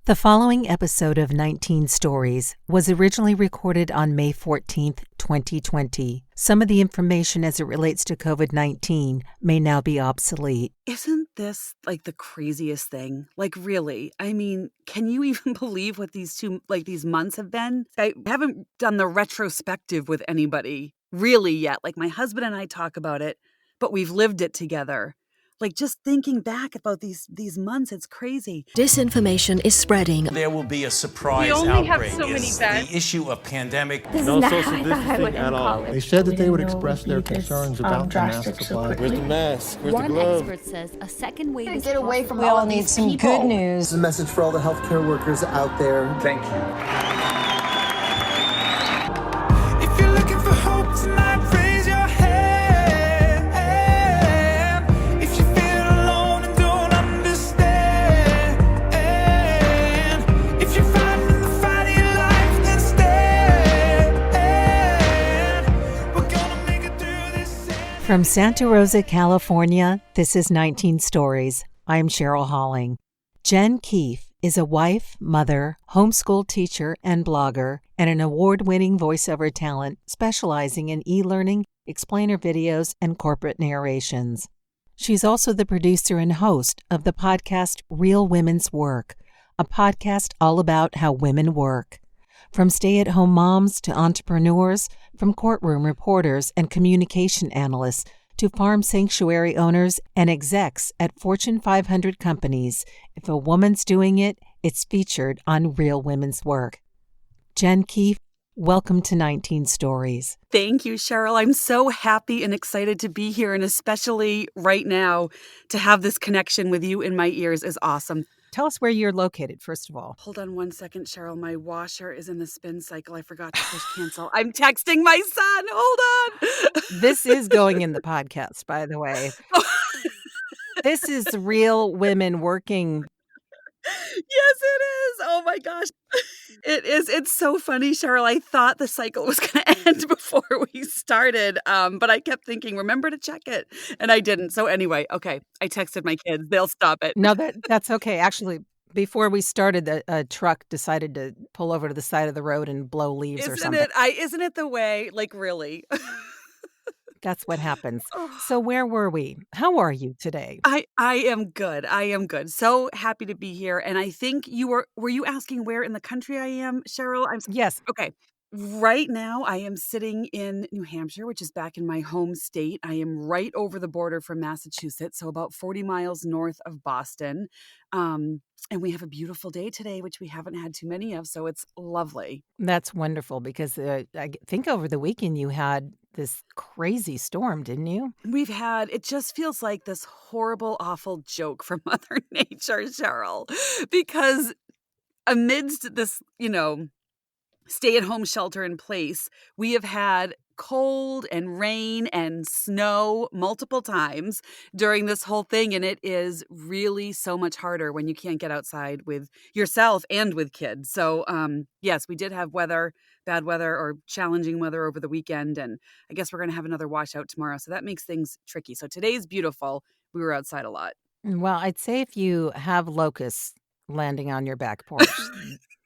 The following episode of 19 Stories was originally recorded on May 14th, 2020. Some of the information as it relates to COVID-19 may now be obsolete. Isn't this like the craziest thing? Like, really? I mean, can you even believe what these months have been? I haven't done the retrospective with anybody really yet. Like, my husband and I talk about it, but we've lived it together. Like, just thinking back about these months, it's crazy. Disinformation is spreading. There will be a surprise We only outbreak. have so many beds. The issue of pandemic. No social distancing at all. They said that they would express their concerns about the mask supply. Where's the mask? Where's the glove? One expert says a second wave is get away from we all all of need these some people. good news. This is a message for all the healthcare workers out there. Thank you. If you're looking for hope tonight, raise your hand. If you feel alone and don't understand, if you're fighting the fight of your life, then stand. We're gonna make it through this. From Santa Rosa, California, this is 19 Stories. I'm Cheryl Halling. Jen Keefe is a wife, mother, homeschool teacher, and blogger, and an award-winning voiceover talent specializing in e-learning, explainer videos, and corporate narrations. She's also the producer and host of the podcast Real Women's Work, a podcast all about how women work. From stay-at-home moms to entrepreneurs, from courtroom reporters and communication analysts to farm sanctuary owners and execs at Fortune 500 companies, if a woman's doing it, it's featured on Real Women's Work. Jen Keefe, welcome to 19 Stories. Thank you, Cheryl. I'm so happy and excited to be here, and especially right now to have this connection with you in my ears is awesome. Tell us where you're located, first of all. Hold on one second, Cheryl. My washer is in the spin cycle. I forgot to push cancel. I'm texting my son. Hold on. This is going in the podcast, by the way. This is Real Women Working. Yes, it is. Oh my gosh. It is. It's so funny, Cheryl. I thought the cycle was going to end before we started, but I kept thinking, remember to check it. And I didn't. So anyway, okay. I texted my kids. They'll stop it. No, that's okay. Actually, before we started, a truck decided to pull over to the side of the road and blow leaves or something. Isn't it the way? Like, really? That's what happens. So where were we? How are you today? I am good. I am good. So happy to be here. And I think were you asking where in the country I am, Cheryl? Yes. Okay. Right now, I am sitting in New Hampshire, which is back in my home state. I am right over the border from Massachusetts, so about 40 miles north of Boston. And we have a beautiful day today, which we haven't had too many of, so it's lovely. That's wonderful because I think over the weekend you had this crazy storm, didn't you? It just feels like this horrible, awful joke from Mother Nature, Cheryl, because amidst this, stay-at-home shelter in place, we have had cold and rain and snow multiple times during this whole thing, and it is really so much harder when you can't get outside with yourself and with kids. So, yes, we did have bad weather or challenging weather over the weekend, and I guess we're going to have another washout tomorrow, so that makes things tricky. So today's beautiful. We were outside a lot. Well, I'd say if you have locusts landing on your back porch,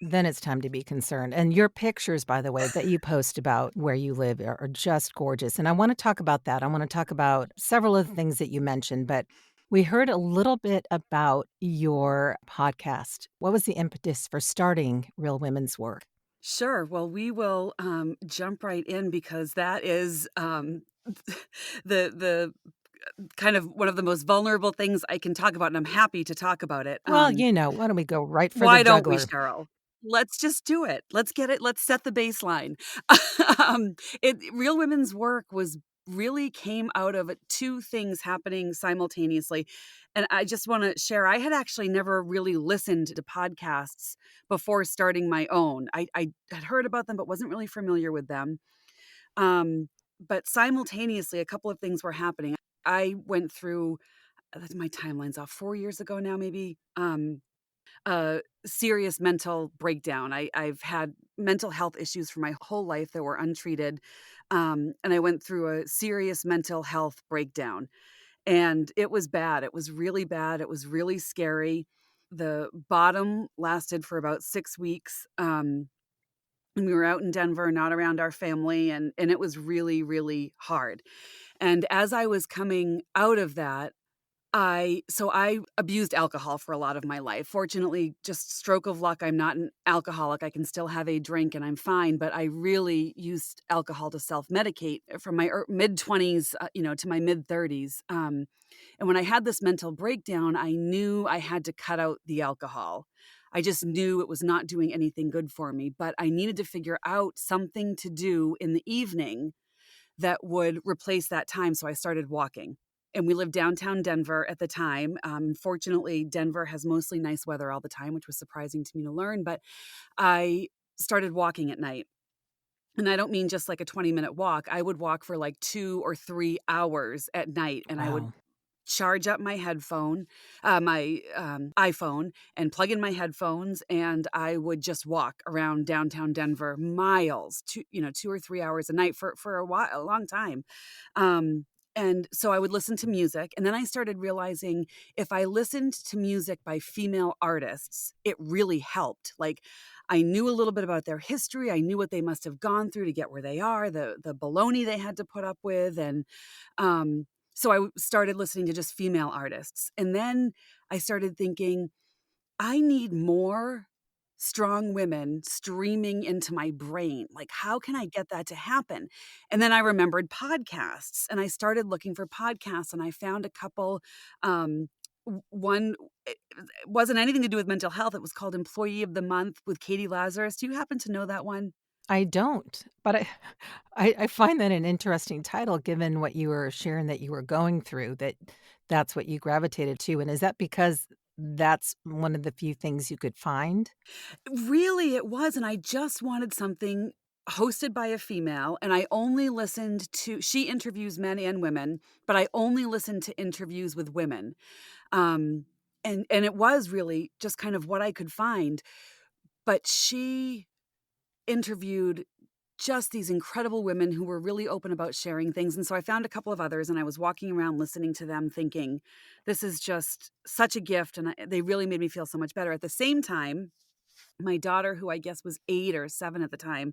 then it's time to be concerned. And your pictures, by the way, that you post about where you live are just gorgeous. And I want to talk about that. I want to talk about several of the things that you mentioned, but we heard a little bit about your podcast. What was the impetus for starting Real Women's Work? Sure. Well, we will jump right in because that is the kind of one of the most vulnerable things I can talk about, and I'm happy to talk about it. Well, why don't we go right for the why jugular? don't we, Cheryl? Let's just do it. Let's get it. Let's set the baseline. Real Women's Work really came out of two things happening simultaneously. And I just want to share, I had actually never really listened to podcasts before starting my own. I had heard about them, but wasn't really familiar with them. But simultaneously, a couple of things were happening. I went through, my timeline's off, 4 years ago now, maybe, a serious mental breakdown. I've had mental health issues for my whole life that were untreated. And I went through a serious mental health breakdown. And it was bad. It was really bad. It was really scary. the bottom lasted for about 6 weeks. And we were out in Denver, not around our family, and it was really, really hard. And as I was coming out of that, I abused alcohol for a lot of my life. Fortunately, just stroke of luck, I'm not an alcoholic. I can still have a drink and I'm fine, but I really used alcohol to self-medicate from my mid-20s, to my mid-30s. And when I had this mental breakdown, I knew I had to cut out the alcohol. I just knew it was not doing anything good for me, but I needed to figure out something to do in the evening that would replace that time. So I started walking. And we lived downtown Denver at the time. Fortunately, Denver has mostly nice weather all the time, which was surprising to me to learn. But I started walking at night. And I don't mean just like a 20-minute walk. I would walk for like 2 or 3 hours at night. And I would Wow. charge up my my iPhone, and plug in my headphones, and I would just walk around downtown Denver, miles, 2 or 3 hours a night for a long time. And so I would listen to music, and then I started realizing if I listened to music by female artists, it really helped. Like, I knew a little bit about their history. I knew what they must have gone through to get where they are, the baloney they had to put up with, and so I started listening to just female artists. And then I started thinking, I need more strong women streaming into my brain. Like, how can I get that to happen? And then I remembered podcasts, and I started looking for podcasts, and I found a couple. One, it wasn't anything to do with mental health. It was called Employee of the Month with Katie Lazarus. Do you happen to know that one? I don't, but I find that an interesting title given what you were sharing that you were going through, that's what you gravitated to, and is that because that's one of the few things you could find? Really, it was, and I just wanted something hosted by a female, and I only listened to she interviews men and women, but I only listened to interviews with women. Um, and it was really just kind of what I could find, but she interviewed just these incredible women who were really open about sharing things, and so I found a couple of others, and I was walking around listening to them thinking, "This is just such a gift," and they really made me feel so much better. At the same time, my daughter, who I guess was 8 or 7 at the time,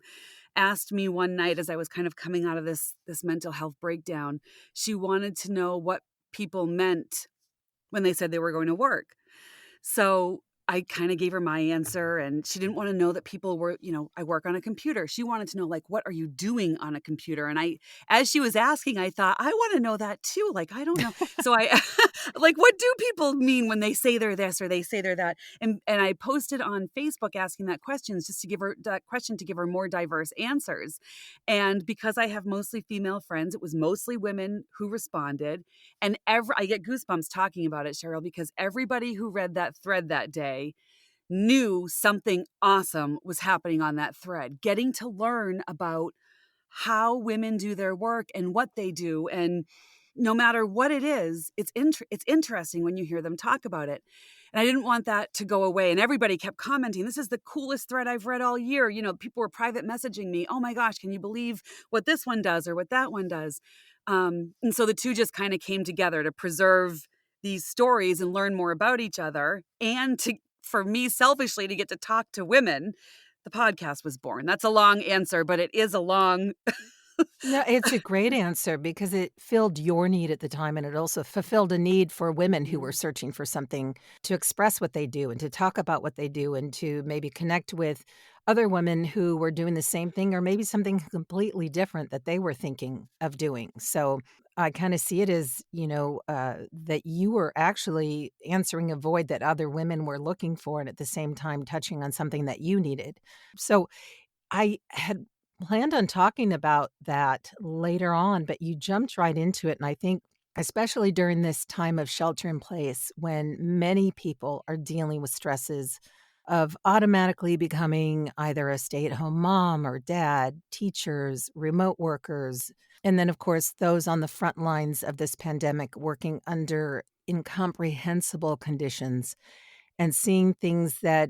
asked me one night as I was kind of coming out of this mental health breakdown, she wanted to know what people meant when they said they were going to work. So I kind of gave her my answer, and she didn't want to know that people were, I work on a computer. She wanted to know, like, what are you doing on a computer? And as she was asking, I thought, I want to know that too. Like, I don't know. So I, like, what do people mean when they say they're this or they say they're that? And I posted on Facebook asking that questions just to give her that question to give her more diverse answers. And because I have mostly female friends, it was mostly women who responded. And I get goosebumps talking about it, Cheryl, because everybody who read that thread that day knew something awesome was happening on that thread. Getting to learn about how women do their work and what they do, and no matter what it is, it's interesting when you hear them talk about it. And I didn't want that to go away. And everybody kept commenting, "This is the coolest thread I've read all year." People were private messaging me, "Oh my gosh, can you believe what this one does or what that one does?" And so the two just kind of came together to preserve these stories and learn more about each other, and for me selfishly to get to talk to women. The podcast was born. That's a long answer, but it is a long. No, it's a great answer because it filled your need at the time, and it also fulfilled a need for women who were searching for something to express what they do and to talk about what they do and to maybe connect with other women who were doing the same thing or maybe something completely different that they were thinking of doing. So I kind of see it as, that you were actually answering a void that other women were looking for and at the same time touching on something that you needed. So I had planned on talking about that later on, but you jumped right into it. And I think, especially during this time of shelter in place, when many people are dealing with stresses of automatically becoming either a stay at home mom or dad, teachers, remote workers, and then, of course, those on the front lines of this pandemic working under incomprehensible conditions and seeing things that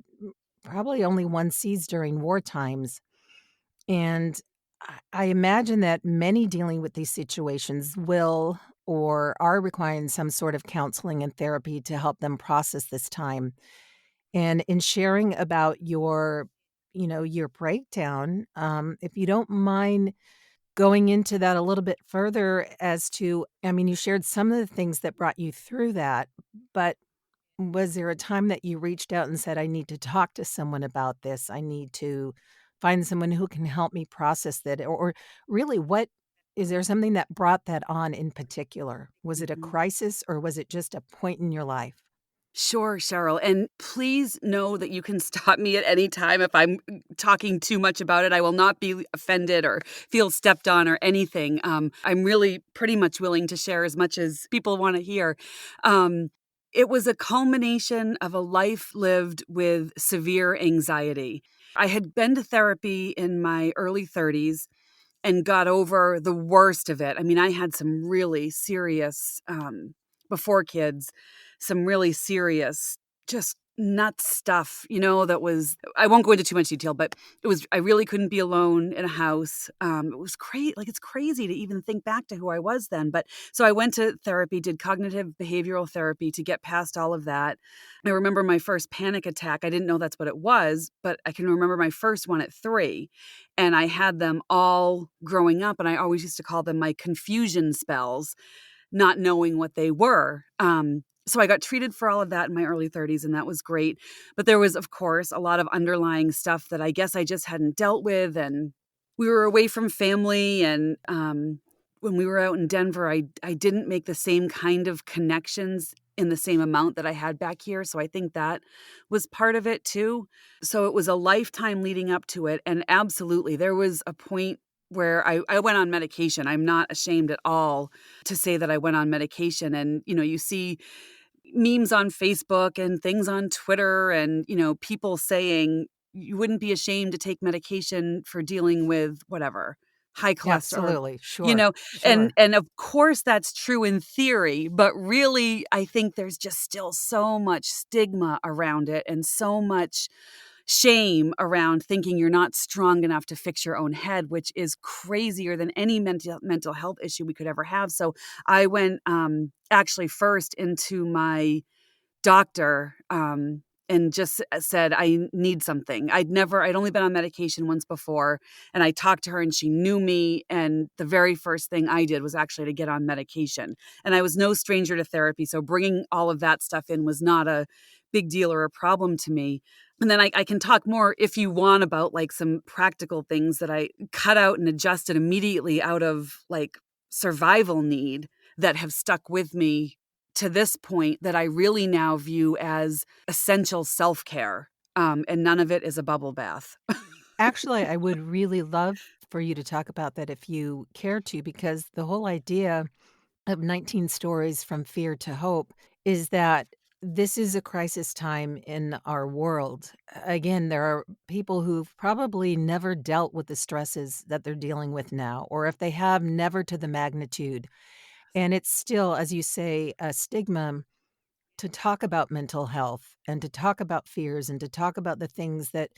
probably only one sees during war times. And I imagine that many dealing with these situations will or are requiring some sort of counseling and therapy to help them process this time. And in sharing about your breakdown, if you don't mind going into that a little bit further as to, I mean, you shared some of the things that brought you through that, but was there a time that you reached out and said, I need to talk to someone about this? I need to find someone who can help me process that? Or really, what is there something that brought that on in particular? Was it a Mhm. crisis or was it just a point in your life? Sure, Cheryl. And please know that you can stop me at any time if I'm talking too much about it. I will not be offended or feel stepped on or anything. I'm really pretty much willing to share as much as people want to hear. Um, it was a culmination of a life lived with severe anxiety. I had been to therapy in my early 30s and got over the worst of it. I mean, I had some really serious, before kids, some really serious, just nuts stuff, that was, I won't go into too much detail, but I really couldn't be alone in a house. It was crazy. Like, it's crazy to even think back to who I was then. But so I went to therapy, did cognitive behavioral therapy to get past all of that. I remember my first panic attack. I didn't know that's what it was, but I can remember my first one at 3. And I had them all growing up, and I always used to call them my confusion spells, not knowing what they were. So I got treated for all of that in my early 30s, and that was great. But there was, of course, a lot of underlying stuff that I guess I just hadn't dealt with. And we were away from family. And when we were out in Denver, I didn't make the same kind of connections in the same amount that I had back here. So I think that was part of it too. So it was a lifetime leading up to it. And absolutely, there was a point where I went on medication. I'm not ashamed at all to say that I went on medication. And, you see memes on Facebook and things on Twitter and, people saying you wouldn't be ashamed to take medication for dealing with whatever, high cholesterol, or, Absolutely. you Sure. know, and, Sure. and of course that's true in theory, but really I think there's just still so much stigma around it and so much shame around thinking you're not strong enough to fix your own head, which is crazier than any mental health issue we could ever have. So I went actually first into my doctor and just said, I need something. I'd only been on medication once before, and I talked to her and she knew me. And the very first thing I did was actually to get on medication. And I was no stranger to therapy. So bringing all of that stuff in was not a big deal or a problem to me. And then I can talk more if you want about like some practical things that I cut out and adjusted immediately out of like survival need that have stuck with me to this point that I really now view as essential self-care. And none of it is a bubble bath. Actually, I would really love for you to talk about that if you care to, because the whole idea of 19 Stories from Fear to Hope is that this is a crisis time in our world. Again, there are people who've probably never dealt with the stresses that they're dealing with now, or if they have, never to the magnitude. And it's still, as you say, a stigma to talk about mental health and to talk about fears and to talk about the things that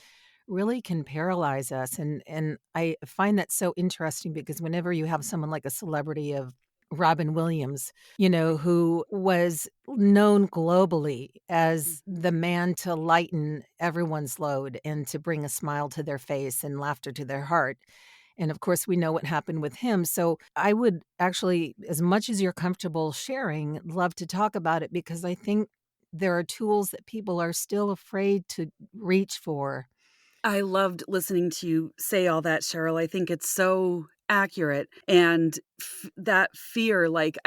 really can paralyze us. And I find that so interesting because whenever you have someone like a celebrity of Robin Williams, who was known globally as the man to lighten everyone's load and to bring a smile to their face and laughter to their heart. And of course, we know what happened with him. So I would actually, as much as you're comfortable sharing, love to talk about it because I think there are tools that people are still afraid to reach for. I loved listening to you say all that, Cheryl. I think it's so accurate. And that fear, like,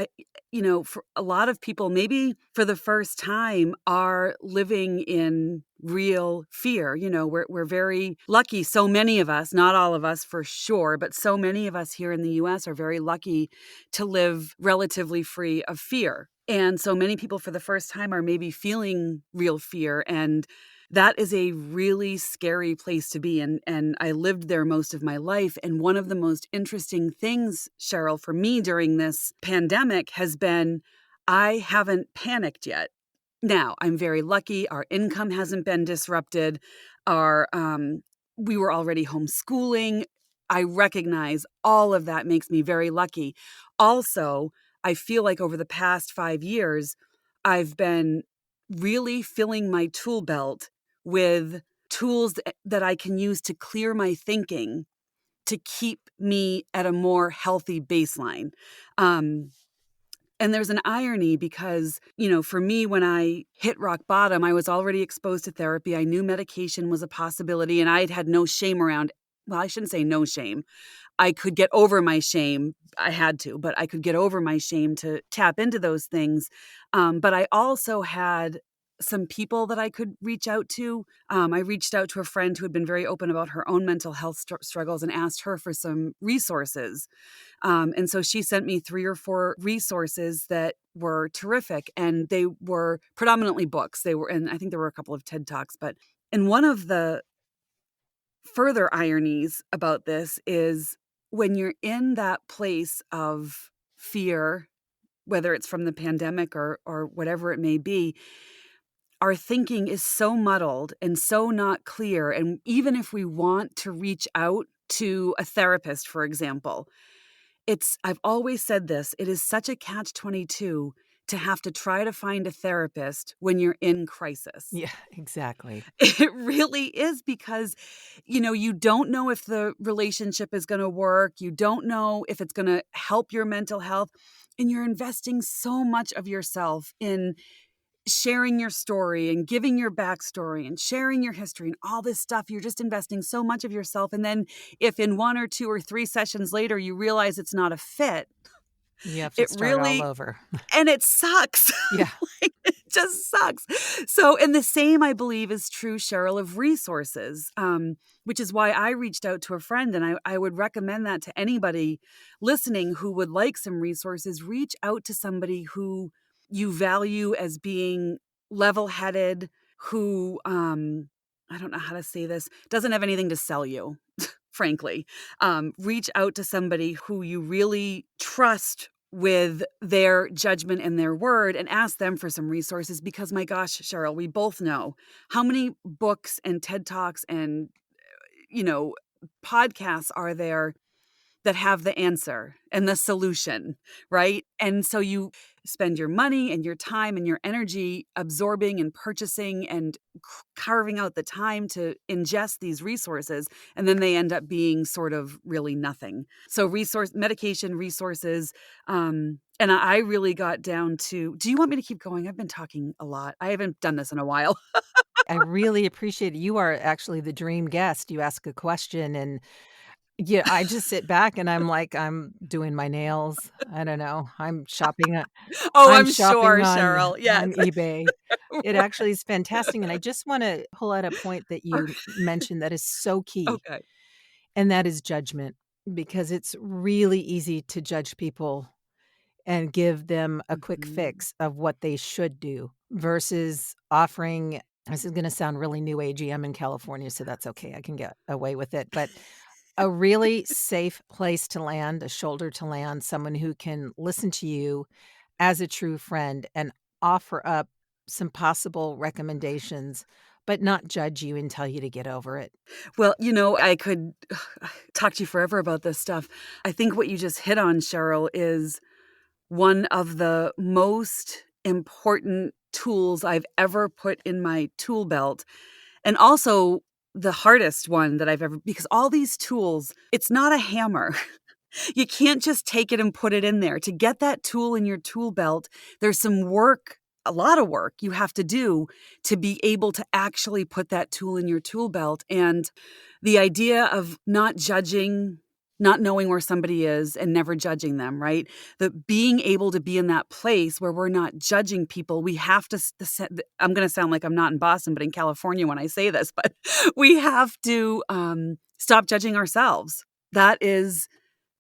for a lot of people, maybe for the first time, are living in real fear. We're very lucky. So many of us, not all of us for sure, but so many of us here in the US are very lucky to live relatively free of fear. And so many people for the first time are maybe feeling real fear. And that is a really scary place to be. And I lived there most of my life. And one of the most interesting things, Cheryl, for me during this pandemic has been I haven't panicked yet. Now, I'm very lucky. Our income hasn't been disrupted. We were already homeschooling. I recognize all of that makes me very lucky. Also, I feel like over the past 5 years, I've been really filling my tool belt with tools that I can use to clear my thinking to keep me at a more healthy baseline. And there's an irony because, for me, when I hit rock bottom, I was already exposed to therapy. I knew medication was a possibility, and I had no shame around. Well, I shouldn't say no shame. I could get over my shame. I had to, but I could get over my shame to tap into those things. But I also had some people that I could reach out to. I reached out to a friend who had been very open about her own mental health struggles and asked her for some resources. And so she sent me 3 or 4 resources that were terrific. And they were predominantly books. And I think there were a couple of TED Talks. And one of the further ironies about this is when you're in that place of fear, whether it's from the pandemic or whatever it may be, our thinking is so muddled and so not clear. And even if we want to reach out to a therapist, for example, I've always said this, it is such a catch-22 to have to try to find a therapist when you're in crisis. Yeah, exactly. It really is because, you don't know if the relationship is going to work. You don't know if it's going to help your mental health. And you're investing so much of yourself in sharing your story and giving your backstory and sharing your history and all this stuff. You're just investing so much of yourself. And then if in 1 or 2 or 3 sessions later, you realize it's not a fit, You have to start all over. and it sucks. Yeah. It just sucks. So, and the same, I believe, is true, Cheryl, of resources, which is why I reached out to a friend. And I would recommend that to anybody listening who would like some resources. Reach out to somebody who you value as being level-headed, who, I don't know how to say this, doesn't have anything to sell you, frankly. Reach out to somebody who you really trust with their judgment and their word and ask them for some resources because, my gosh, Cheryl, we both know how many books and TED Talks and, podcasts are there that have the answer and the solution, right? And so you spend your money and your time and your energy absorbing and purchasing and carving out the time to ingest these resources, and then they end up being sort of really nothing. So medication resources, and I really got down to, do you want me to keep going? I've been talking a lot. I haven't done this in a while. I really appreciate it. You are actually the dream guest. You ask a question and yeah, I just sit back and I'm like, I'm doing my nails. I don't know. I'm shopping. Oh, I'm I'm sure, shopping Cheryl. Yes. on eBay. It actually is fantastic. And I just want to pull out a point that you mentioned that is so key, Okay. and that is judgment, because it's really easy to judge people and give them a quick Mhm. fix of what they should do versus offering. This is going to sound really new agey. I'm in California, so that's okay. I can get away with it. But a really safe place to land, a shoulder to land, someone who can listen to you as a true friend and offer up some possible recommendations, but not judge you and tell you to get over it. Well, I could talk to you forever about this stuff. I think what you just hit on, Cheryl, is one of the most important tools I've ever put in my tool belt. And also the hardest one that I've ever, because all these tools, it's not a hammer. You can't just take it and put it in there. To get that tool in your tool belt, there's some work, a lot of work you have to do to be able to actually put that tool in your tool belt. And the idea of not judging, not knowing where somebody is and never judging them, right? The being able to be in that place where we're not judging people, we have to, I'm going to sound like I'm not in Boston, but in California when I say this, but we have to stop judging ourselves. That is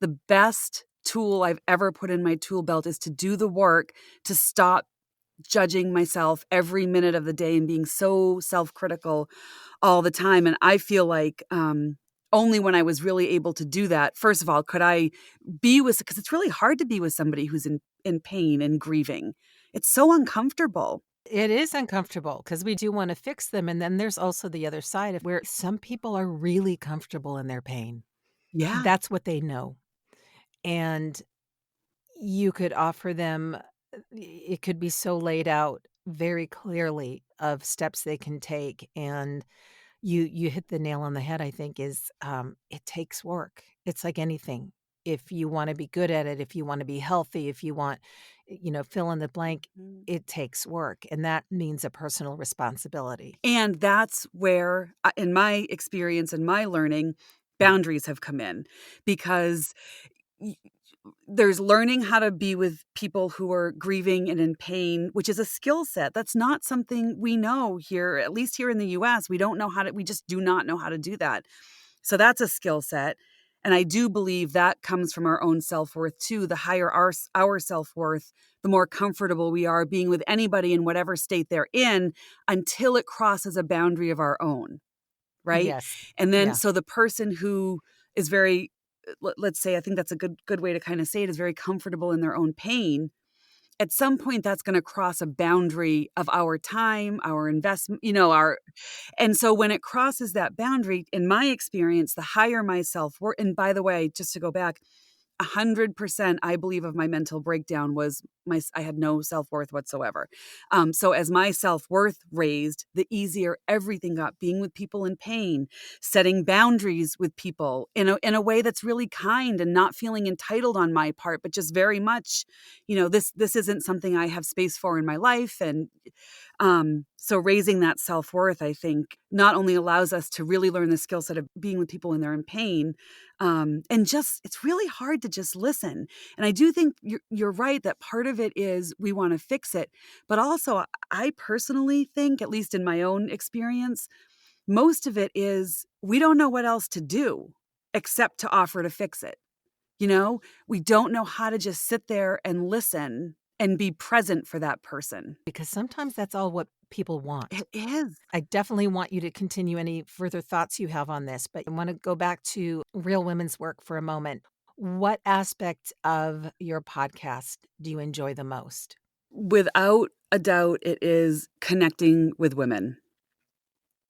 the best tool I've ever put in my tool belt, is to do the work to stop judging myself every minute of the day and being so self-critical all the time. And I feel like only when I was really able to do that, first of all, could I be with, because it's really hard to be with somebody who's in pain and grieving. It's so uncomfortable. It is uncomfortable because we do want to fix them. And then there's also the other side of where some people are really comfortable in their pain. Yeah. That's what they know. And you could offer them, it could be so laid out very clearly of steps they can take. And you hit the nail on the head, I think, is it takes work. It's like anything. If you want to be good at it, if you want to be healthy, if you want, fill in the blank, it takes work. And that means a personal responsibility. And that's where, in my experience and my learning, boundaries have come in, because there's learning how to be with people who are grieving and in pain, which is a skill set. That's not something we know here, at least here in the US. We just do not know how to do that. So that's a skill set. And I do believe that comes from our own self-worth too. The higher our self-worth, the more comfortable we are being with anybody in whatever state they're in, until it crosses a boundary of our own. Right. Yes. And then, Yeah. so the person who is very, let's say, I think that's a good way to kind of say it, is very comfortable in their own pain. At some point, that's going to cross a boundary of our time, our investment, and so when it crosses that boundary, in my experience, the higher my self-worth, and by the way, just to go back, 100%, I believe, of my mental breakdown was I had no self-worth whatsoever. So as my self-worth raised, the easier everything got, being with people in pain, setting boundaries with people in a way that's really kind and not feeling entitled on my part, but just very much, this isn't something I have space for in my life. And so raising that self-worth, I think, not only allows us to really learn the skill set of being with people when they're in pain, and just, it's really hard to just listen. And I do think you're right that part of it is we want to fix it. But also, I personally think, at least in my own experience, most of it is we don't know what else to do except to offer to fix it. We don't know how to just sit there and listen and be present for that person. Because sometimes that's all what people want. It is. I definitely want you to continue any further thoughts you have on this, but I want to go back to Real Women's Work for a moment. What aspect of your podcast do you enjoy the most? Without a doubt, it is connecting with women.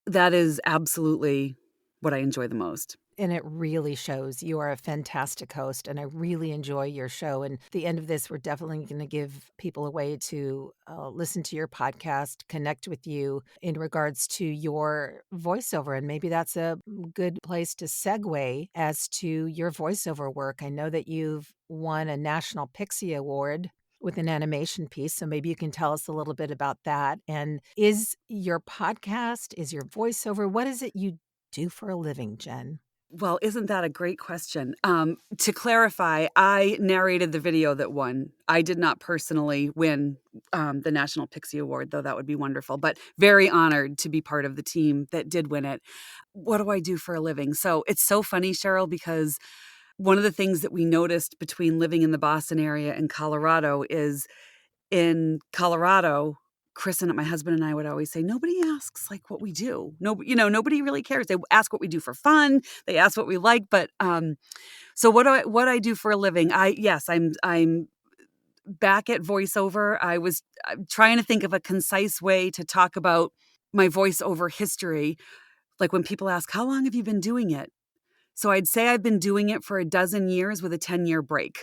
That is absolutely what I enjoy the most. And it really shows. You are a fantastic host, and I really enjoy your show. And at the end of this, we're definitely going to give people a way to listen to your podcast, connect with you in regards to your voiceover. And maybe that's a good place to segue as to your voiceover work. I know that you've won a National Pixie Award with an animation piece. So maybe you can tell us a little bit about that. And is your podcast, is your voiceover, what is it you do for a living, Jen? Well, isn't that a great question? To clarify, I narrated the video that won. I did not personally win the National Pixie Award, though that would be wonderful, but very honored to be part of the team that did win it. What do I do for a living? So it's so funny, Cheryl, because one of the things that we noticed between living in the Boston area and Colorado is, in Colorado, Chris and my husband and I would always say, nobody asks like what we do. Nobody really cares. They ask what we do for fun. They ask what we like. But so what I do for a living? I'm back at voiceover. I'm trying to think of a concise way to talk about my voiceover history. Like when people ask, how long have you been doing it? So I'd say I've been doing it for a dozen years with a 10-year break.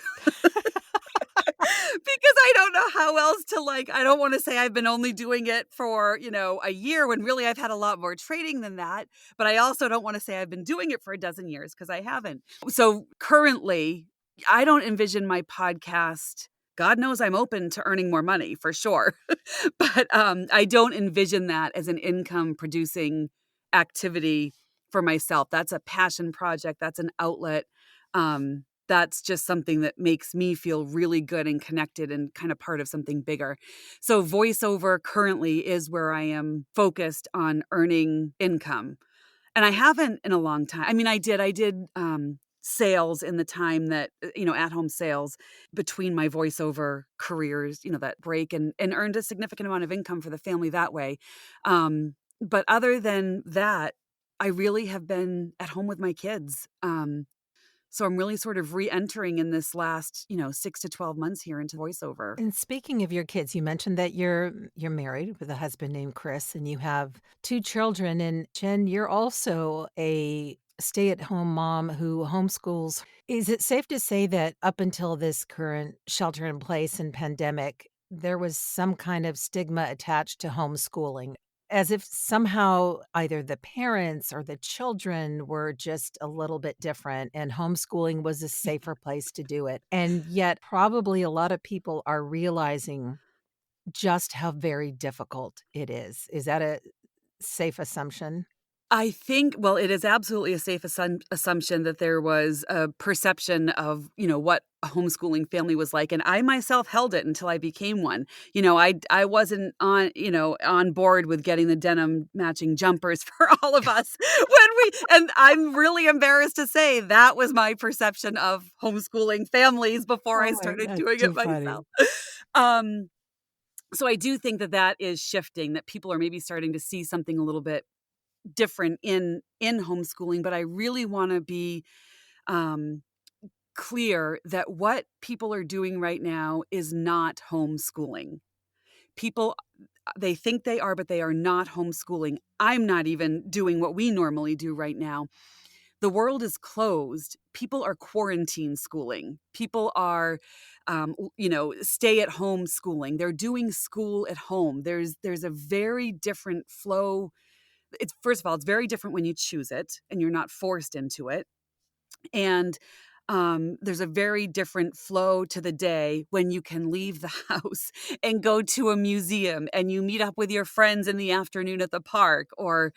Because I don't know how else to I don't want to say I've been only doing it for, a year, when really I've had a lot more training than that. But I also don't want to say I've been doing it for a dozen years, because I haven't. So currently, I don't envision my podcast. God knows I'm open to earning more money for sure. But I don't envision that as an income producing activity for myself. That's a passion project. That's an outlet. That's just something that makes me feel really good and connected and kind of part of something bigger. So voiceover currently is where I am focused on earning income. And I haven't in a long time. I mean, I did sales in the time that, at-home sales between my voiceover careers, that break, and earned a significant amount of income for the family that way. But other than that, I really have been at home with my kids. So I'm really sort of re-entering in this last, 6 to 12 months here into voiceover. And speaking of your kids, you mentioned that you're married with a husband named Chris, and you have 2 children. And Jen, you're also a stay-at-home mom who homeschools. Is it safe to say that up until this current shelter in place and pandemic, there was some kind of stigma attached to homeschooling, as if somehow either the parents or the children were just a little bit different and homeschooling was a safer place to do it. And yet, probably a lot of people are realizing just how very difficult it is. Is that a safe assumption? I think, well, it is absolutely a safe assumption that there was a perception of, what a homeschooling family was like, and I myself held it until I became one. I wasn't on board with getting the denim matching jumpers for all of us and I'm really embarrassed to say that was my perception of homeschooling families before I started That's doing too it funny. myself. Um, so I do think that is shifting, that people are maybe starting to see something a little bit different in homeschooling, but I really want to be um, clear that what people are doing right now is not homeschooling. People, they think they are, but they are not homeschooling. I'm not even doing what we normally do right now. The world is closed. People are quarantine schooling. People are, stay at home schooling. They're doing school at home. There's a very different flow. It's, first of all, it's very different when you choose it and you're not forced into it. And there's a very different flow to the day when you can leave the house and go to a museum and you meet up with your friends in the afternoon at the park, or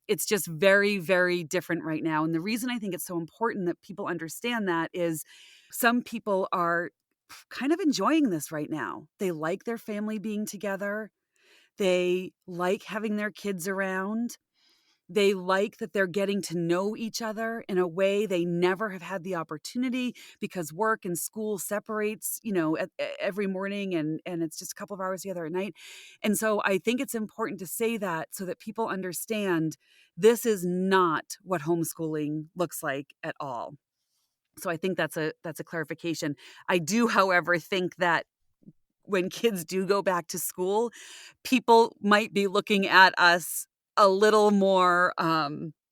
it's just very, very different right now. And the reason I think it's so important that people understand that is some people are kind of enjoying this right now. They like their family being together. They like having their kids around. They like that they're getting to know each other in a way they never have had the opportunity, because work and school separates, every morning, and it's just a couple of hours together at night. And so I think it's important to say that so that people understand this is not what homeschooling looks like at all. So I think that's a clarification. I do, however, think that when kids do go back to school, people might be looking at us a little more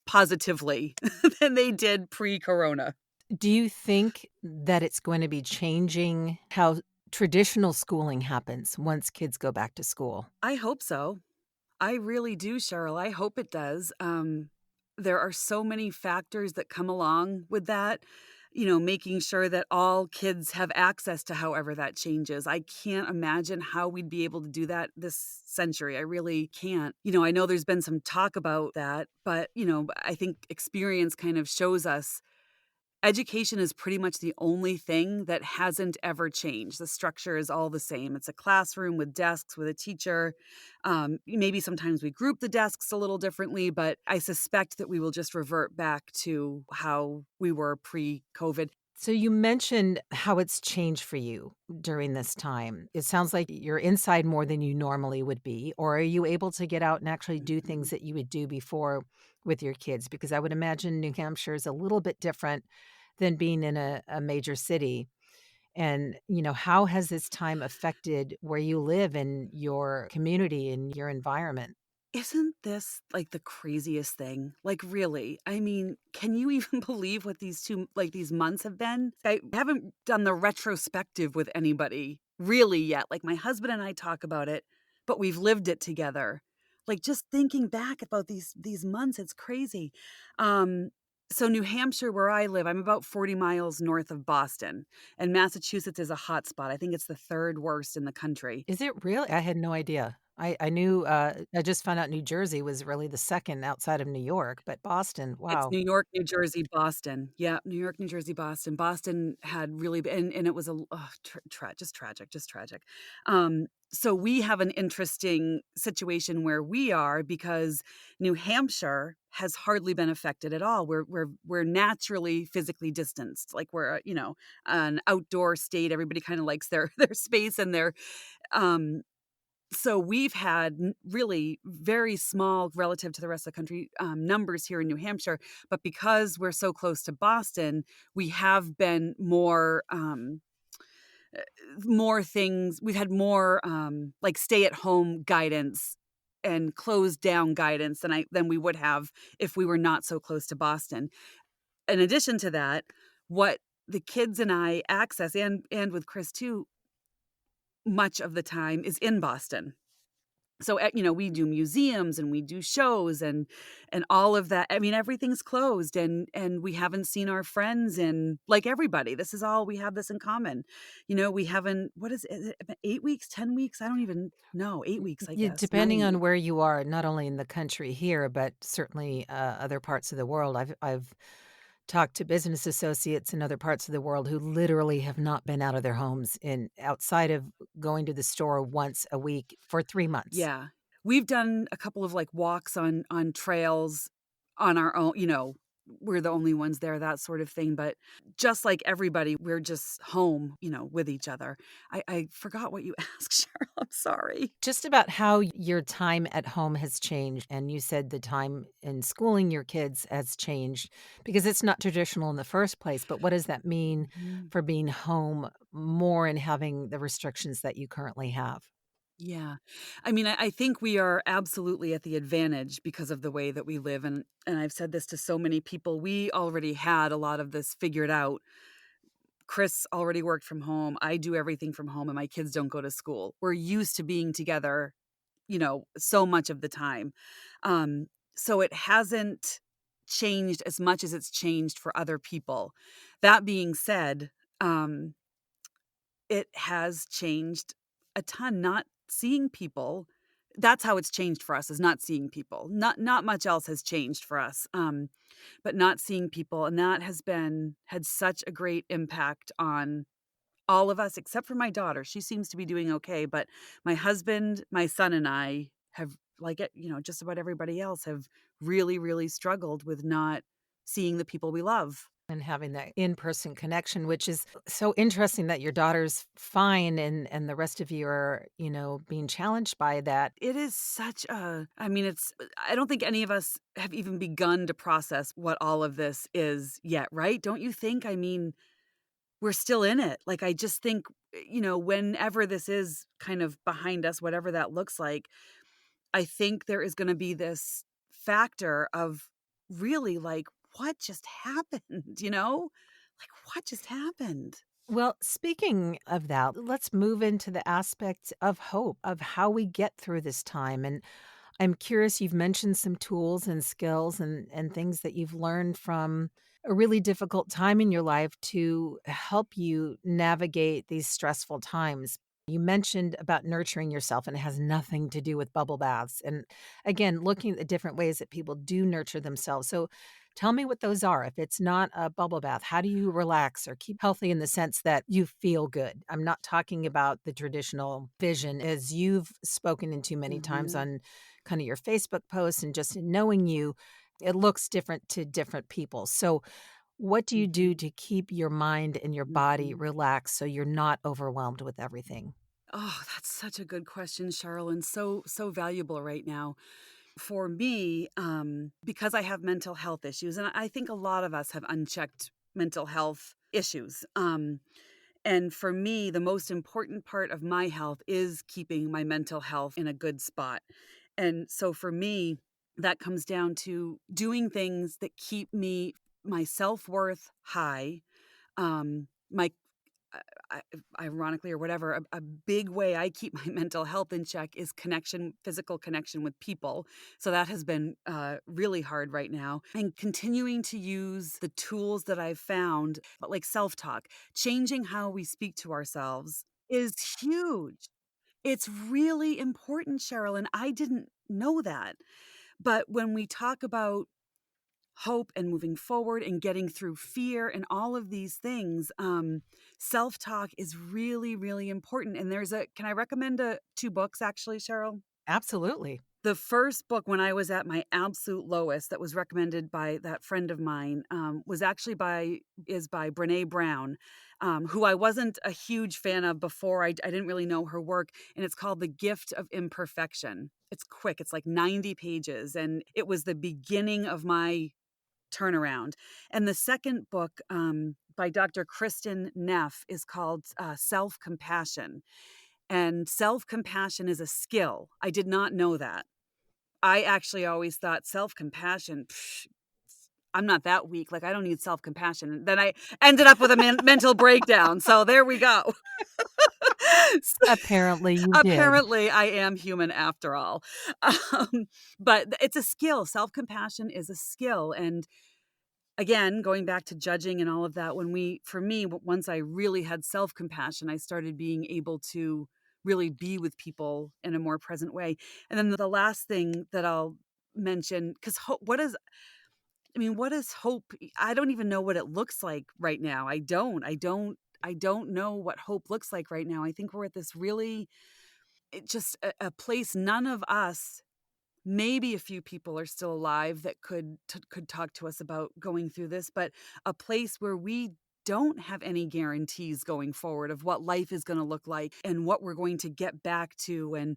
positively than they did pre-corona. Do you think that it's going to be changing how traditional schooling happens once kids go back to school? I hope so. I really do, Cheryl. I hope it does. There are so many factors that come along with that, making sure that all kids have access to however that changes. I can't imagine how we'd be able to do that this century. I really can't. I know there's been some talk about that, but, I think experience kind of shows us education is pretty much the only thing that hasn't ever changed. The structure is all the same. It's a classroom with desks, with a teacher. Maybe sometimes we group the desks a little differently, but I suspect that we will just revert back to how we were pre-COVID. So you mentioned how it's changed for you during this time. It sounds like you're inside more than you normally would be, or are you able to get out and actually do things that you would do before with your kids? Because I would imagine New Hampshire is a little bit different than being in a major city. And, how has this time affected where you live and your community and your environment? Isn't this like the craziest thing? Like, really? I mean, can you even believe what these months have been? I haven't done the retrospective with anybody really yet. Like, my husband and I talk about it, but we've lived it together. Like, just thinking back about these months, it's crazy. Um, so New Hampshire, where I live, I'm about 40 miles north of Boston, and Massachusetts is a hot spot. I think it's the third worst in the country. Is it really? I had no idea. I knew, I just found out New Jersey was really the second outside of New York, but Boston, It's wow. New York, New Jersey, Boston. Yeah, New York, New Jersey, Boston. Boston had really and it was just tragic, just tragic. So we have an interesting situation where we are, because New Hampshire has hardly been affected at all. We're naturally physically distanced. Like, we're, an outdoor state. Everybody kind of likes their their space and their um so we've had really very small relative to the rest of the country numbers here in New Hampshire, but because we're so close to Boston, we have been more things. We've had more like stay at home guidance and closed down guidance than we would have if we were not so close to Boston. In addition to that, what the kids and I access, and with Chris too, much of the time is in Boston. So, we do museums and we do shows and all of that. I mean, everything's closed and we haven't seen our friends in, like, everybody. This is all, we have this in common. We haven't, what is it, 8 weeks, 10 weeks? I don't even know. 8 weeks, I guess. Depending 9. on where you are, not only in the country here, but certainly other parts of the world. I've talked to business associates in other parts of the world who literally have not been out of their homes outside of going to the store once a week for 3 months. Yeah. We've done a couple of, like, walks on trails on our own, we're the only ones there, that sort of thing. But just like everybody, we're just home, with each other. I forgot what you asked, Cheryl. I'm sorry. Just about how your time at home has changed. And you said the time in schooling your kids has changed because it's not traditional in the first place. But what does that mean for being home more and having the restrictions that you currently have? Yeah. I mean, I think we are absolutely at the advantage because of the way that we live. And I've said this to so many people. We already had a lot of this figured out. Chris already worked from home. I do everything from home and my kids don't go to school. We're used to being together, so much of the time. So it hasn't changed as much as it's changed for other people. That being said, it has changed a ton. Not seeing people, that's how it's changed for us, is not seeing people. Not much else has changed for us, but not seeing people. And that had such a great impact on all of us, except for my daughter. She seems to be doing okay. But my husband, my son, and I have, like, just about everybody else, have really, really struggled with not seeing the people we love. And having that in-person connection, which is so interesting that your daughter's fine and the rest of you are, being challenged by that. It is I don't think any of us have even begun to process what all of this is yet, right? Don't you think? I mean, we're still in it. Like, I just think, whenever this is kind of behind us, whatever that looks like, I think there is going to be this factor of really, like, what just happened, Like, what just happened? Well, speaking of that, let's move into the aspect of hope, of how we get through this time. And I'm curious, you've mentioned some tools and skills and things that you've learned from a really difficult time in your life to help you navigate these stressful times. You mentioned about nurturing yourself, and it has nothing to do with bubble baths. And again, looking at the different ways that people do nurture themselves. So tell me what those are. If it's not a bubble bath, how do you relax or keep healthy in the sense that you feel good? I'm not talking about the traditional vision, as you've spoken into many times on kind of your Facebook posts and just in knowing you, it looks different to different people. So what do you do to keep your mind and your body relaxed so you're not overwhelmed with everything? Oh, that's such a good question, Cheryl, and so valuable right now. For me, because I have mental health issues, and I think a lot of us have unchecked mental health issues. And for me, the most important part of my health is keeping my mental health in a good spot. And so for me, that comes down to doing things that keep my self-worth high. My Ironically or whatever, a big way I keep my mental health in check is physical connection with people. So that has been really hard right now. And continuing to use the tools that I've found, but like self-talk, changing how we speak to ourselves is huge. It's really important, Cheryl, and I didn't know that. But when we talk about hope and moving forward and getting through fear and all of these things, self-talk is really, really important. And can I recommend 2 books, actually, Cheryl? Absolutely. The first book, when I was at my absolute lowest, that was recommended by that friend of mine, is by Brene Brown, who I wasn't a huge fan of before. I didn't really know her work, and it's called The Gift of Imperfection. It's quick. It's like 90 pages, and it was the beginning of my turnaround. And the second book, by Dr. Kristen Neff, is called Selfcompassion. And self-compassion is a skill. I did not know that. I actually always thought self-compassion, I'm not that weak. Like, I don't need self-compassion. Then I ended up with a mental breakdown. So there we go. Apparently you did. Apparently I am human after all. But it's a skill. Self-compassion is a skill. And again, going back to judging and all of that, for me, once I really had self-compassion, I started being able to really be with people in a more present way. And then the last thing that I'll mention, because what is hope? I don't even know what it looks like right now. I don't know what hope looks like right now. I think we're at this really, just a place none of us, maybe a few people are still alive that could talk to us about going through this, but a place where we don't have any guarantees going forward of what life is going to look like and what we're going to get back to. And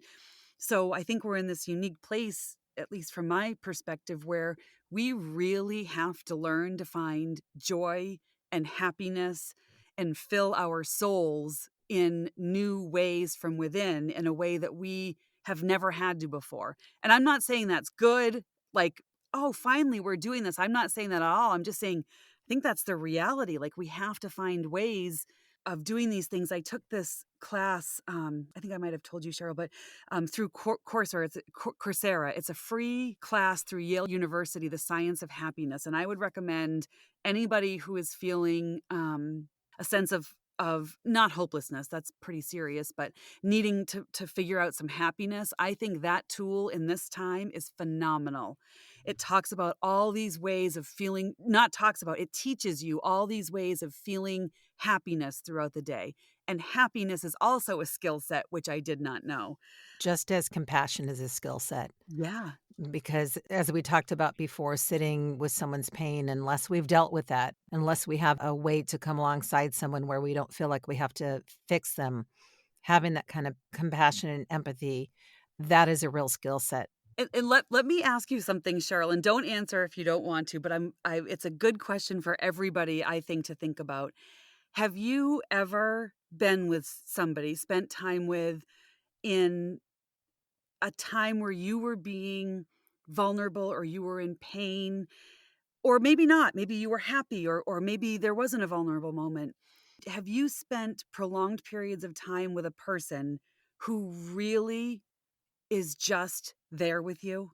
so I think we're in this unique place, at least from my perspective, where we really have to learn to find joy and happiness and fill our souls in new ways from within, in a way that we have never had to before. And I'm not saying that's good, like, oh, finally we're doing this. I'm not saying that at all. I'm just saying, I think that's the reality. Like, we have to find ways of doing these things. I took this class, I think I might have told you, Cheryl, but through Coursera. It's a free class through Yale University, The Science of Happiness. And I would recommend anybody who is feeling a sense of not hopelessness, that's pretty serious, but needing to figure out some happiness. I think that tool in this time is phenomenal. It talks about all these ways of feeling, it teaches you all these ways of feeling happiness throughout the day. And happiness is also a skill set, which I did not know. Just as compassion is a skill set. Yeah. Because as we talked about before, sitting with someone's pain, unless we've dealt with that, unless we have a way to come alongside someone where we don't feel like we have to fix them, having that kind of compassion and empathy, that is a real skill set. And let me ask you something, Cheryl, and don't answer if you don't want to, but it's a good question for everybody, I think, to think about. Have you ever been with somebody, spent time with, in a time where you were being vulnerable or you were in pain, or maybe not, maybe you were happy, or maybe there wasn't a vulnerable moment? Have you spent prolonged periods of time with a person who really is just there with you?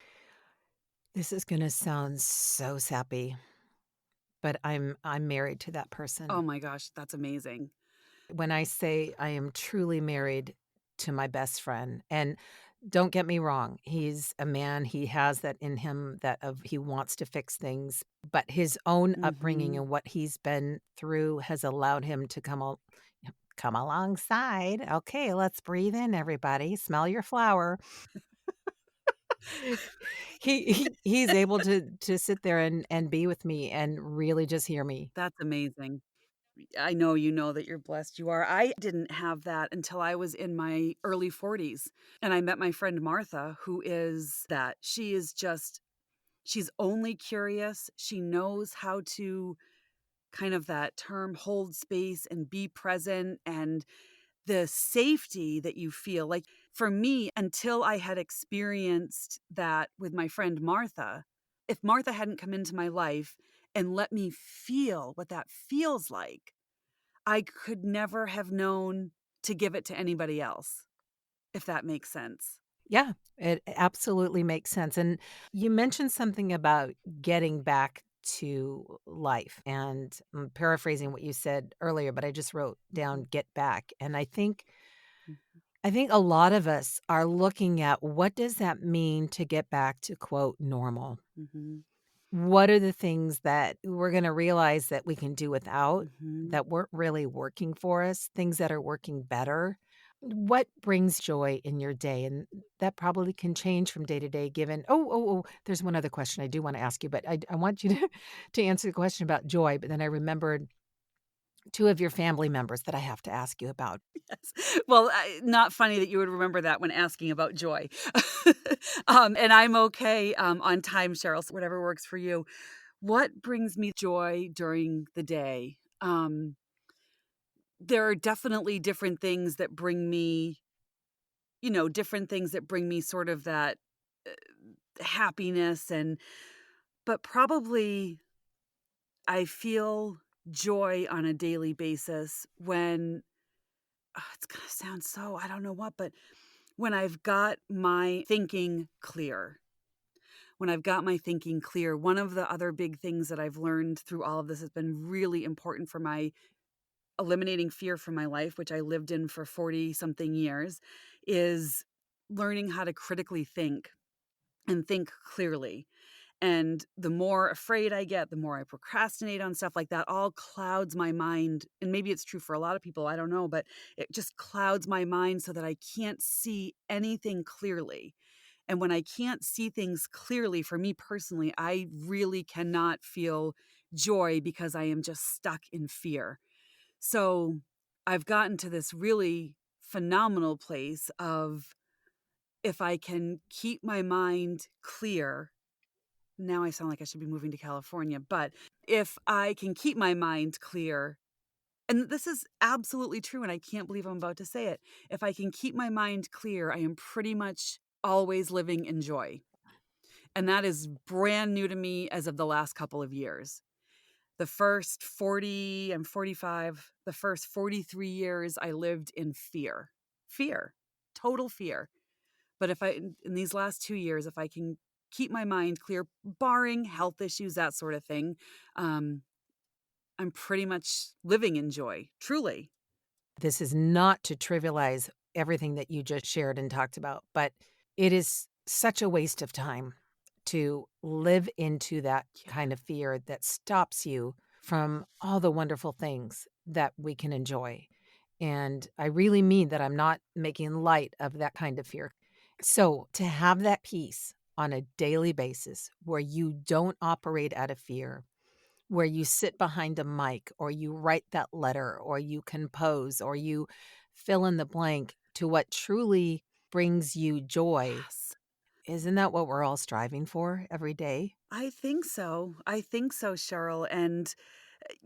This is gonna sound so sappy, but I'm married to that Oh person. my gosh, that's amazing. When I say I am truly married to my best friend, and don't get me wrong, he's a man, he has that in him that of he wants to fix things, but his own upbringing Mhm. and what he's been through has allowed him to come alongside. "Okay, let's breathe in, everybody. Smell your flower." He's able to sit there and be with me and really just hear me. That's amazing. I know you know that you're blessed. You are. I didn't have that until I was in my early 40s. And I met my friend Martha, who is that. She is just, she's only curious. She knows how to, kind of that term, hold space and be present, and the safety that you feel. Like, for me, until I had experienced that with my friend Martha, if Martha hadn't come into my life and let me feel what that feels like, I could never have known to give it to anybody else, if that makes sense. Yeah, it absolutely makes sense, and you mentioned something about getting back to life, and I'm paraphrasing what you said earlier, but I just wrote down Mhm, "get back," and mhm, I think a lot of us are looking at what does that mean to get back to, quote, "normal?" mhm, What are the things that we're gonna realize that we can do without, mhm. that weren't really working for us, things that are working better? What brings joy in your day? And that probably can change from day to day given there's one other question I do wanna ask you, but I want you to to answer the question about joy, but then I remembered 2 of your family members that I have to ask you about. Yes. Well, not funny that you would remember that when asking about joy. And I'm okay, on time, Cheryl, so whatever works for you. What brings me joy during the day? There are definitely different things that bring me, different things that bring me sort of that happiness, but probably I feel joy on a daily basis when it's going to sound so, I don't know what, but when I've got my thinking clear, one of the other big things that I've learned through all of this has been really important for my eliminating fear from my life, which I lived in for 40 something years, is learning how to critically think and think clearly. And the more afraid I get, the more I procrastinate on stuff like that, all clouds my mind. And maybe it's true for a lot of people, I don't know, but it just clouds my mind so that I can't see anything clearly. And when I can't see things clearly, for me personally, I really cannot feel joy because I am just stuck in fear. So I've gotten to this really phenomenal place of, if I can keep my mind clear, now I sound like I should be moving to California, but if I can keep my mind clear, and this is absolutely true, and I can't believe I'm about to say it, if I can keep my mind clear, I am pretty much always living in joy. And that is brand new to me as of the last couple of years. The first 40, I'm 45, the first 43 years I lived in fear, total fear. But in these last 2 years, if I can keep my mind clear, barring health issues, that sort of thing, I'm pretty much living in joy, truly. This is not to trivialize everything that you just shared and talked about, but it is such a waste of time to live into that kind of fear that stops you from all the wonderful things that we can enjoy. And I really mean that. I'm not making light of that kind of fear. So to have that peace on a daily basis where you don't operate out of fear, where you sit behind a mic or you write that letter or you compose or you fill in the blank to what truly brings you joy. Yes. Isn't that what we're all striving for every day? I think so, Cheryl. And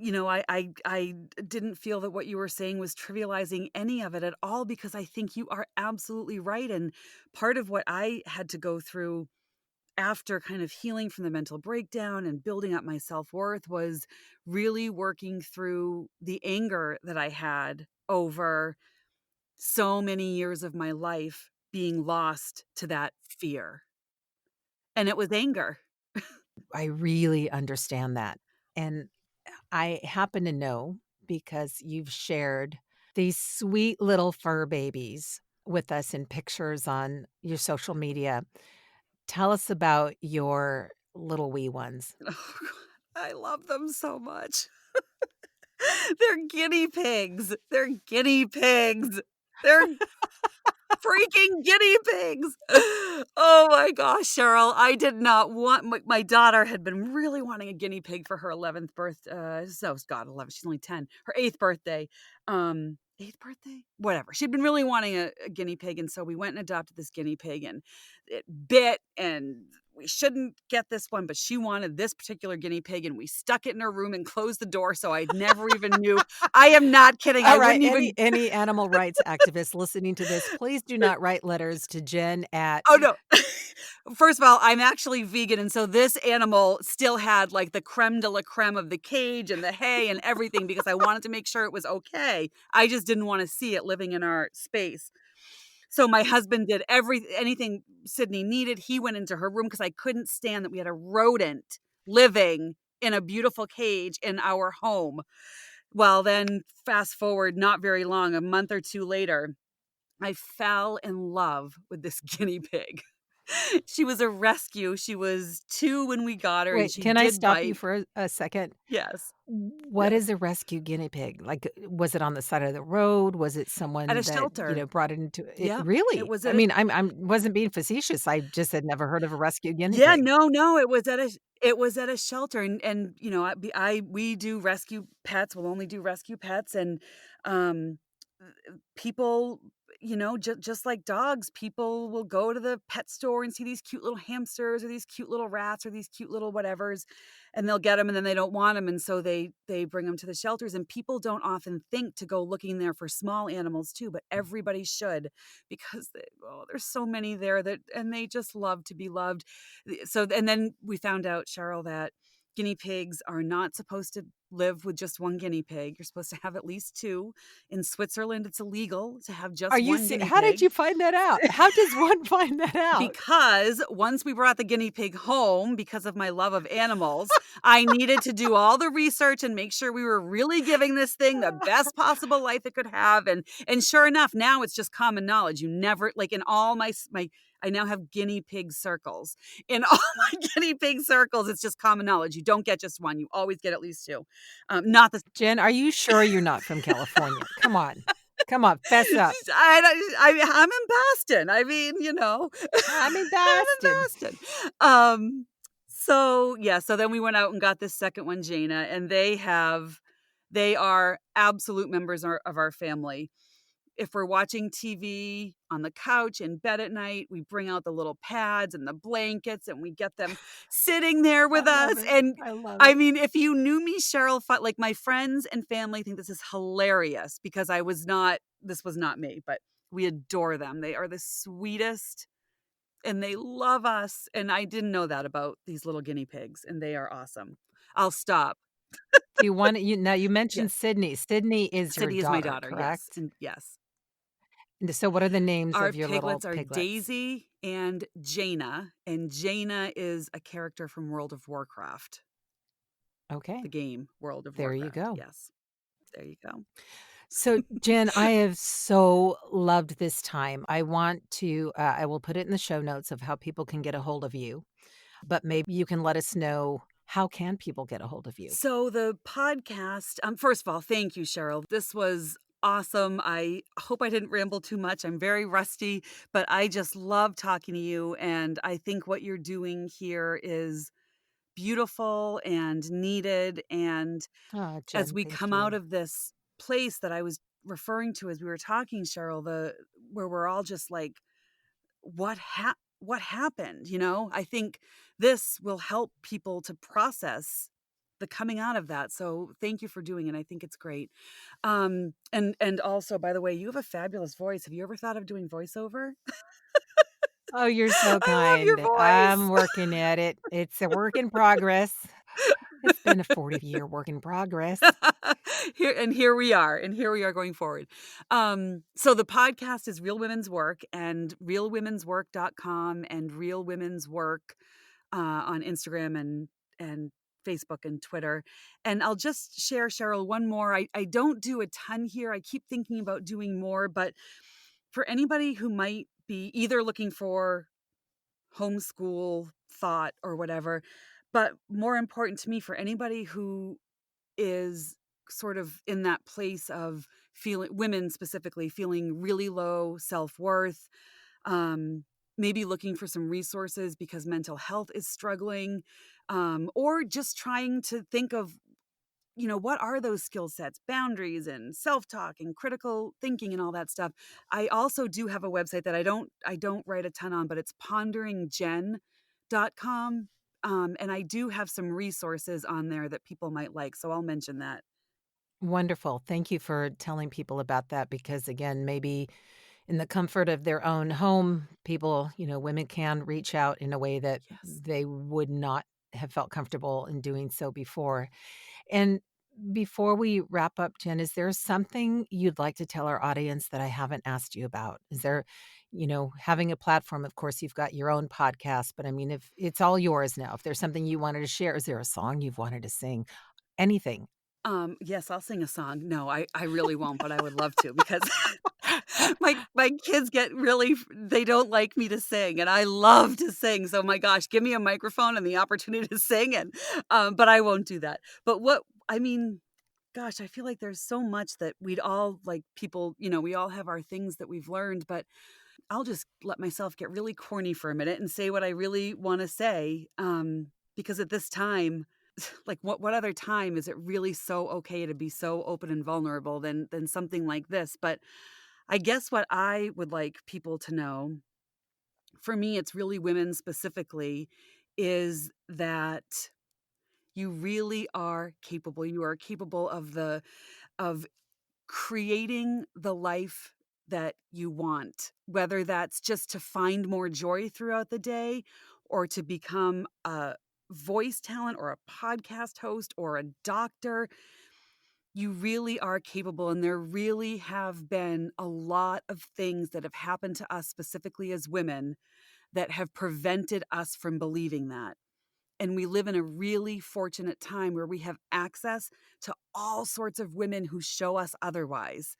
I didn't feel that what you were saying was trivializing any of it at all, because I think you are absolutely right. And part of what I had to go through after kind of healing from the mental breakdown and building up my self-worth was really working through the anger that I had over so many years of my life being lost to that fear. And it was anger. I really understand that. And I happen to know, because you've shared these sweet little fur babies with us in pictures on your social media. Tell us about your little wee ones. Oh, I love them so much. They're guinea pigs. They're guinea pigs. They're freaking guinea pigs. Oh my gosh, Cheryl. I did not want, my daughter had been really wanting a guinea pig for her 11th birthday. So God, 11, she's only 10. Her 8th birthday. 8th birthday? Whatever. She'd been really wanting a guinea pig. And so we went and adopted this guinea pig, and it bit, and we shouldn't get this one, but she wanted this particular guinea pig, and we stuck it in her room and closed the door. So I never even knew. I am not kidding. All I right, wouldn't even. any animal rights activists listening to this, please do not write letters to Jen at. Oh, no. First of all, I'm actually vegan. And so this animal still had like the creme de la creme of the cage and the hay and everything, because I wanted to make sure it was okay. I just didn't want to see it living in our space. So my husband did anything Sydney needed. He went into her room because I couldn't stand that we had a rodent living in a beautiful cage in our home. Well, then fast forward not very long, a month or two later, I fell in love with this guinea pig. She was a rescue. She was 2 when we got her, and Wait, she can I did stop you bite. for a second? Yes. What Yes. is a rescue guinea pig? Like, was it on the side of the road? Was it At someone a that, shelter. brought it into it? Yeah. It Really? was I at a mean, I'm wasn't being facetious. I just had never heard of a rescue guinea Yeah, pig. no, it was at a shelter. And we do rescue pets. We'll only do rescue pets. And um people, just like dogs, people will go to the pet store and see these cute little hamsters or these cute little rats or these cute little whatevers, and they'll get them, and then they don't want them, and so they bring them to the shelters. And people don't often think to go looking there for small animals too, but everybody should, because there's so many there and they just love to be loved. So, and then we found out, Cheryl, that guinea pigs are not supposed to live with just one guinea pig. You're supposed to have at least two. In Switzerland, it's illegal to have just Are you one guinea how did pig. you find that out? How does one find that out? Because once we brought the guinea pig home, because of my love of animals, I needed to do all the research and make sure we were really giving this thing the best possible life it could have. And sure enough, now it's just common knowledge. You never, like in all my I now have guinea pig circles. In all my guinea pig circles, it's just common knowledge. You don't get just one. You always get at least two. Not the Jen, are you sure you're not from California? Come on. Come on, fess up. I'm in Boston. I mean, I'm in I'm in Boston. Boston. So then we went out and got this second one, Jaina, and they are absolute members of our family. If we're watching TV on the couch in bed at night, we bring out the little pads and the blankets and we get them sitting there with us. And I love I it. mean, if you knew me, Cheryl, like my friends and family think this is hilarious because this was not me, but we adore them. They are the sweetest and they love us. And I didn't know that about these little guinea pigs and they are awesome. I'll stop. Do you want now you mentioned Yes. Sydney. Sydney is your Sydney is my daughter. correct? Yes. And yes. And so what are the names Our of your little piglets are piglets? Daisy and Jaina is a character from World of Warcraft, Okay. the game World of There you Warcraft. go. Yes, there you go. So, Jen, I have so loved this time. I will put it in the show notes of how people can get a hold of you, but maybe you can let us know how can people get a hold of you? So the podcast, first of all, thank you, Cheryl. This was awesome. I hope I didn't ramble too much. I'm very rusty, but I just love talking to you. And I think what you're doing here is beautiful and needed. And Oh, as Jen, we thank come you. out of this place that I was referring to as we were talking, Cheryl, where we're all just like, what happened? I think this will help people to process the coming out of that. So thank you for doing it. I think it's great. And also, by the way, you have a fabulous voice. Have you ever thought of doing voiceover? Oh, you're so I love your kind. I'm voice. working at it. It's a work in progress. It's been a 40-year work in progress. Here we are going forward. So the podcast is Real Women's Work and realwomenswork.com and Real Women's Work on Instagram and Facebook and Twitter. And I'll just share, Cheryl, one more. I don't do a ton here. I keep thinking about doing more, but for anybody who might be either looking for homeschool thought or whatever, but more important to me, for anybody who is sort of in that place of women specifically feeling really low self-worth, maybe looking for some resources because mental health is struggling, or just trying to think of, what are those skill sets, boundaries and self-talk and critical thinking and all that stuff. I also do have a website that I don't write a ton on, but it's ponderingjen.com. And I do have some resources on there that people might like. So I'll mention that. Wonderful. Thank you for telling people about that because, again, maybe in the comfort of their own home, people, women can reach out in a way that Yes. they would not have felt comfortable in doing so before. And before we wrap up, Jen, is there something you'd like to tell our audience that I haven't asked you about? Is there, having a platform, of course, you've got your own podcast, but I mean, if it's all yours now, if there's something you wanted to share, is there a song you've wanted to sing? Anything? Yes, I'll sing a song. No, I really won't, but I would love to because my kids they don't like me to sing and I love to sing. So my gosh, give me a microphone and the opportunity to sing but I won't do that. But gosh, I feel like there's so much that we'd all like people, we all have our things that we've learned, but I'll just let myself get really corny for a minute and say what I really want to say. Because at this time, like what other time is it really so okay to be so open and vulnerable than something like this? But I guess what I would like people to know, for me, it's really women specifically, is that you really are capable. You are capable of creating the life that you want, whether that's just to find more joy throughout the day or to become voice talent or a podcast host or a doctor, you really are capable. And there really have been a lot of things that have happened to us specifically as women that have prevented us from believing that. And we live in a really fortunate time where we have access to all sorts of women who show us otherwise.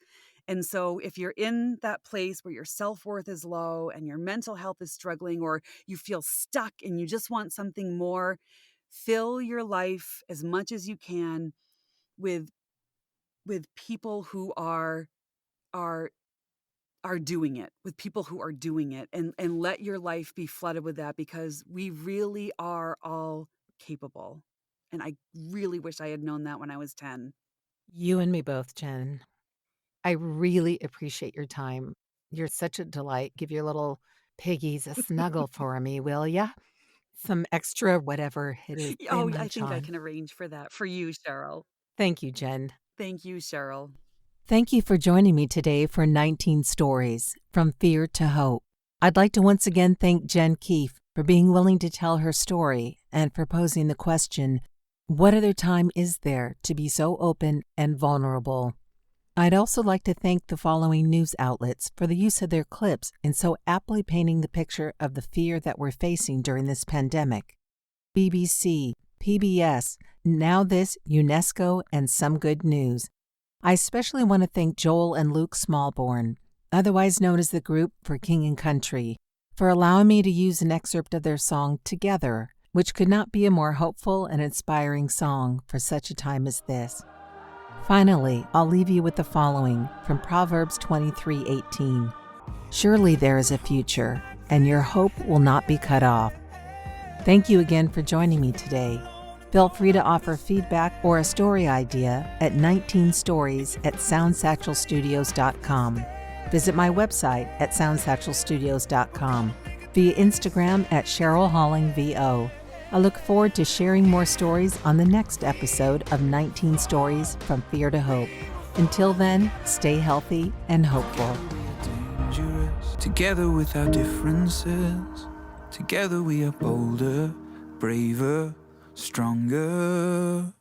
And so if you're in that place where your self-worth is low and your mental health is struggling, or you feel stuck and you just want something more, fill your life as much as you can with people who are doing it, with people who are doing it, and let your life be flooded with that, because we really are all capable. And I really wish I had known that when I was 10. You and me both, Jen. I really appreciate your time. You're such a delight. Give your little piggies a snuggle for me, will ya? Some extra whatever it is they Oh, I munch think I on. can arrange for that for you, Cheryl. Thank you, Jen. Thank you, Cheryl. Thank you for joining me today for 19 Stories, From Fear to Hope. I'd like to once again thank Jen Keefe for being willing to tell her story and for posing the question, what other time is there to be so open and vulnerable? I'd also like to thank the following news outlets for the use of their clips in so aptly painting the picture of the fear that we're facing during this pandemic. BBC, PBS, Now This, UNESCO, and Some Good News. I especially want to thank Joel and Luke Smallborn, otherwise known as the Group for King and Country, for allowing me to use an excerpt of their song Together, which could not be a more hopeful and inspiring song for such a time as this. Finally, I'll leave you with the following from Proverbs 23:18. Surely there is a future, and your hope will not be cut off. Thank you again for joining me today. Feel free to offer feedback or a story idea at 19stories@soundsatchelstudios.com. Visit my website at soundsatchelstudios.com, via Instagram at Cheryl Halling VO. I look forward to sharing more stories on the next episode of 19 Stories From Fear to Hope. Until then, stay healthy and hopeful. Dangerous. Together with our differences, together we are bolder, braver, stronger.